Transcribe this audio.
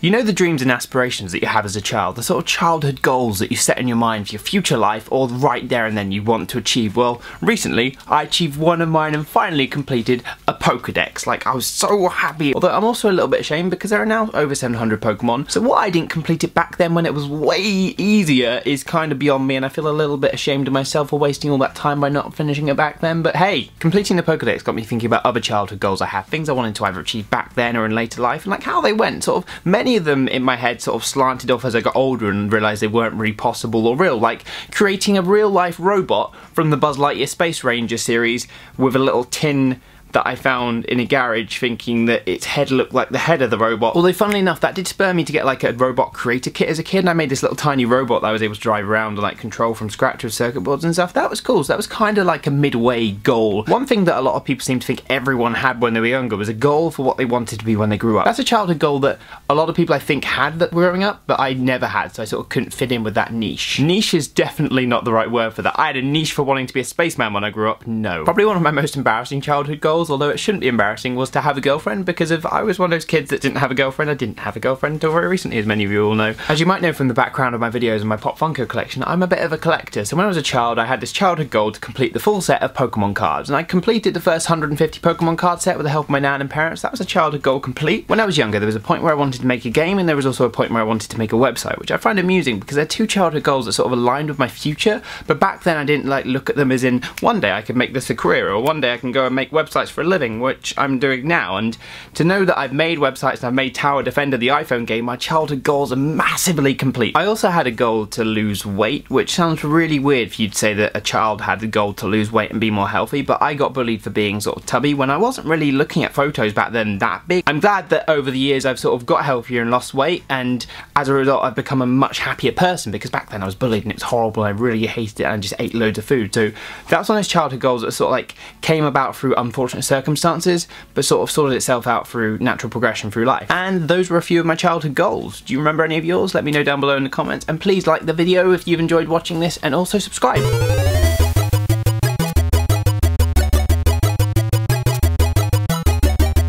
You know the dreams and aspirations that you have as a child, the sort of childhood goals that you set in your mind for your future life, or right there and then you want to achieve? Well, recently I achieved one of mine and finally completed a Pokedex. Like, I was so happy, although I'm also a little bit ashamed because there are now over 700 Pokemon, so why I didn't complete it back then when it was way easier is kind of beyond me, and I feel a little bit ashamed of myself for wasting all that time by not finishing it back then. But hey, completing the Pokedex got me thinking about other childhood goals I had, things I wanted to either achieve back then or in later life, and like how they went. Sort of many of them in my head sort of slanted off as I got older and realised they weren't really possible or real, like creating a real life robot from the Buzz Lightyear Space Ranger series with a little tin that I found in a garage, thinking that its head looked like the head of the robot. Although funnily enough, that did spur me to get like a robot creator kit as a kid, and I made this little tiny robot that I was able to drive around and like control from scratch with circuit boards and stuff. That was cool, so that was kind of like a midway goal. One thing that a lot of people seem to think everyone had when they were younger was a goal for what they wanted to be when they grew up. That's a childhood goal that a lot of people I think had that were growing up, but I never had, so I sort of couldn't fit in with that niche. Niche is definitely not the right word for that. I had a niche for wanting to be a spaceman when I grew up, no. Probably one of my most embarrassing childhood goals, although it shouldn't be embarrassing, was to have a girlfriend, because if I was one of those kids that didn't have a girlfriend, I didn't have a girlfriend until very recently, as many of you all know. As you might know from the background of my videos and my Pop Funko collection, I'm a bit of a collector, so when I was a child I had this childhood goal to complete the full set of Pokemon cards, and I completed the first 150 Pokemon card set with the help of my nan and parents. That was a childhood goal complete. When I was younger there was a point where I wanted to make a game, and there was also a point where I wanted to make a website, which I find amusing because they're two childhood goals that sort of aligned with my future, but back then I didn't like look at them as in one day I could make this a career, or one day I can go and make websites for a living, which I'm doing now. And to know that I've made websites and I've made Tower Defender the iPhone game, my childhood goals are massively complete. I also had a goal to lose weight, which sounds really weird for you to say that a child had the goal to lose weight and be more healthy, but I got bullied for being sort of tubby when I wasn't really looking at photos back then that big. I'm glad that over the years I've sort of got healthier and lost weight, and as a result I've become a much happier person, because back then I was bullied and it was horrible and I really hated it and I just ate loads of food. So that's one of those childhood goals that sort of like came about through unfortunate circumstances, but sort of sorted itself out through natural progression through life. And those were a few of my childhood goals. Do you remember any of yours? Let me know down below in the comments, and please like the video if you've enjoyed watching this, and also subscribe.